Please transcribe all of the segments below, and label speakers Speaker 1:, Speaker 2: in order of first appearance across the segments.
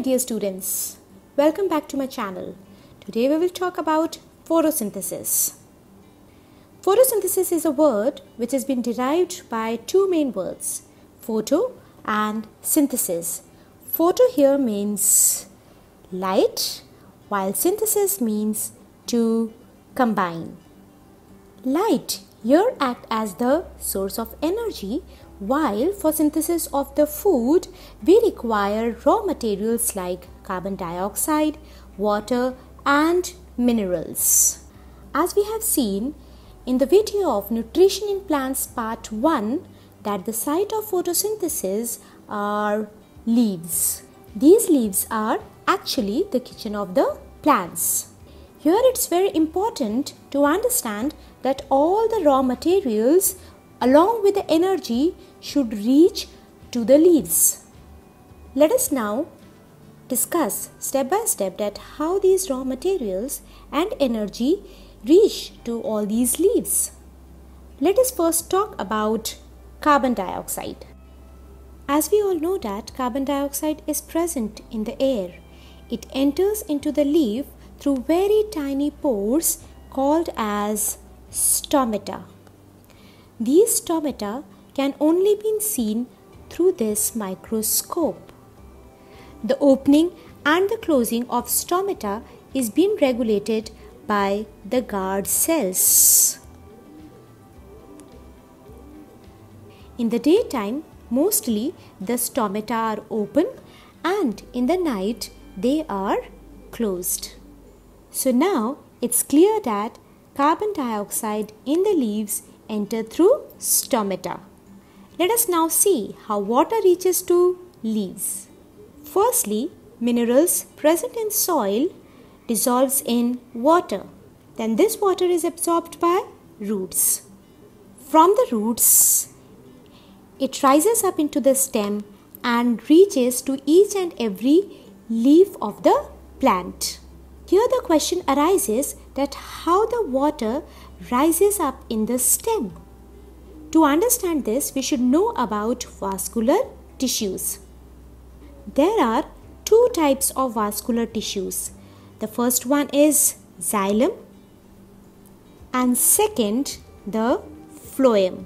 Speaker 1: my dear students, welcome back to my channel. Today we will talk about photosynthesis. Photosynthesis is a word which has been derived by two main words, photo and synthesis. Photo here means light, while synthesis means to combine. Light here acts as the source of energy, while for synthesis of the food, we require raw materials like carbon dioxide, water and minerals. As we have seen in the video of Nutrition in Plants Part 1, that the site of photosynthesis are leaves. These leaves are actually the kitchen of the plants. Here it's very important to understand that all the raw materials along with the energy should reach to the leaves. Let us now discuss step by step that how these raw materials and energy reach to all these leaves. Let us first talk about carbon dioxide. As we all know that carbon dioxide is present in the air. It enters into the leaf through very tiny pores called as stomata. These stomata can only be seen through this microscope. The opening and the closing of stomata is being regulated by the guard cells. In the daytime, mostly the stomata are open and in the night they are closed. So now it's clear that carbon dioxide in the leaves enter through stomata. Let us now see how water reaches to leaves. Firstly, minerals present in soil dissolves in water. Then this water is absorbed by roots. From the roots, it rises up into the stem and reaches to each and every leaf of the plant. Here the question arises that how the water rises up in the stem. To understand this, we should know about vascular tissues. There are two types of vascular tissues. The first one is xylem and second the phloem.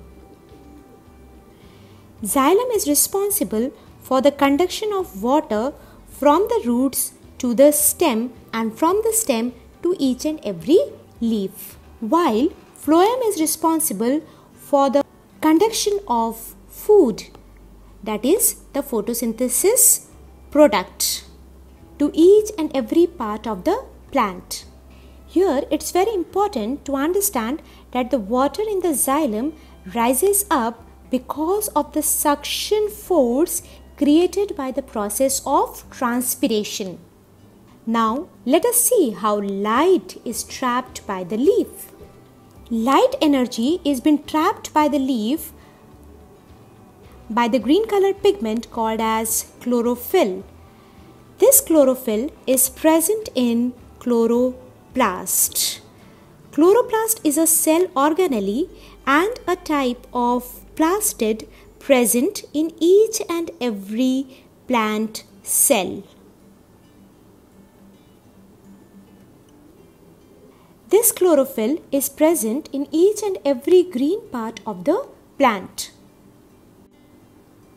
Speaker 1: Xylem is responsible for the conduction of water from the roots to the stem and from the stem to each and every leaf, while phloem is responsible for the conduction of food, that is the photosynthesis product, to each and every part of the plant. Here it's very important to understand that the water in the xylem rises up because of the suction force created by the process of transpiration. Now let us see how light is trapped by the leaf. Light energy is being trapped by the leaf by the green colored pigment called as chlorophyll. This chlorophyll is present in chloroplast. Chloroplast is a cell organelle and a type of plastid present in each and every plant cell. This chlorophyll is present in each and every green part of the plant.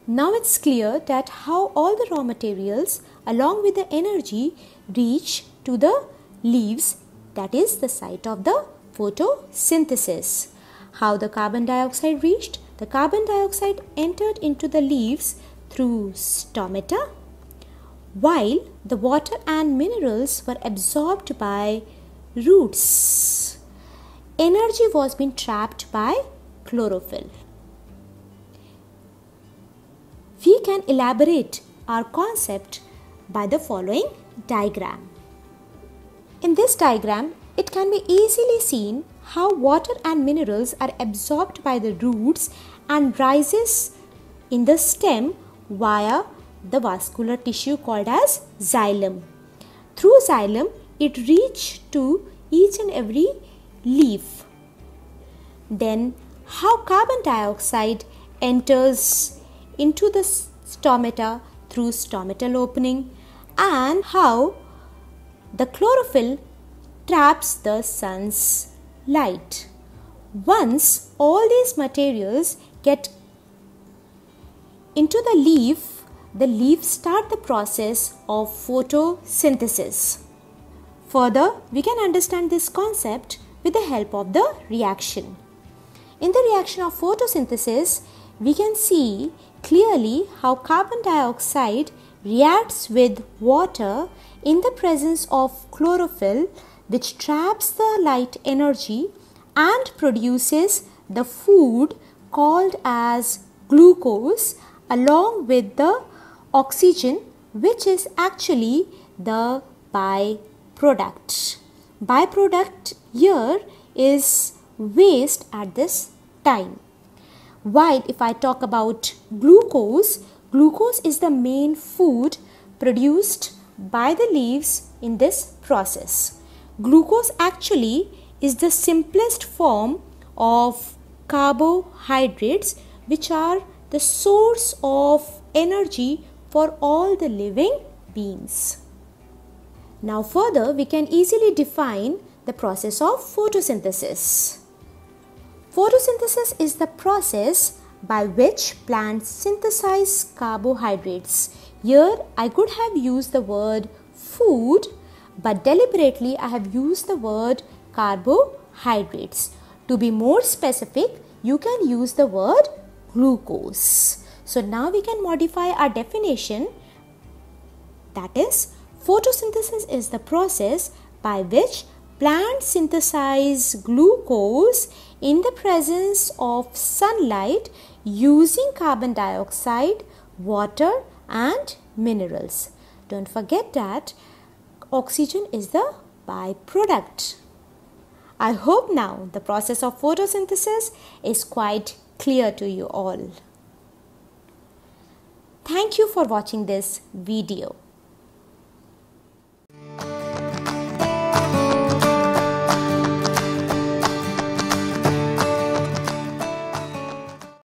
Speaker 1: Now it's clear that how all the raw materials along with the energy reach to the leaves, that is the site of the photosynthesis. How the carbon dioxide reached? The carbon dioxide entered into the leaves through stomata, while the water and minerals were absorbed by roots. Energy was being trapped by chlorophyll. We can elaborate our concept by the following diagram. In this diagram, it can be easily seen how water and minerals are absorbed by the roots and rises in the stem via the vascular tissue called as xylem. Through xylem, it reaches to each and every leaf. Then how carbon dioxide enters into the stomata through stomatal opening and how the chlorophyll traps the sun's light. Once all these materials get into the leaves start the process of photosynthesis. Further, we can understand this concept with the help of the reaction. In the reaction of photosynthesis, we can see clearly how carbon dioxide reacts with water in the presence of chlorophyll, which traps the light energy and produces the food called as glucose along with the oxygen, which is actually the byproduct. Byproduct here is waste at this time. While if I talk about glucose, glucose is the main food produced by the leaves in this process. Glucose actually is the simplest form of carbohydrates, which are the source of energy for all the living beings. Now further, we can easily define the process of photosynthesis. Photosynthesis is the process by which plants synthesize carbohydrates. Here I could have used the word food, but deliberately I have used the word carbohydrates. To be more specific, you can use the word glucose. So now we can modify our definition, that is, photosynthesis is the process by which plants synthesize glucose in the presence of sunlight using carbon dioxide, water and minerals. Don't forget that oxygen is the byproduct. I hope now the process of photosynthesis is quite clear to you all. Thank you for watching this video.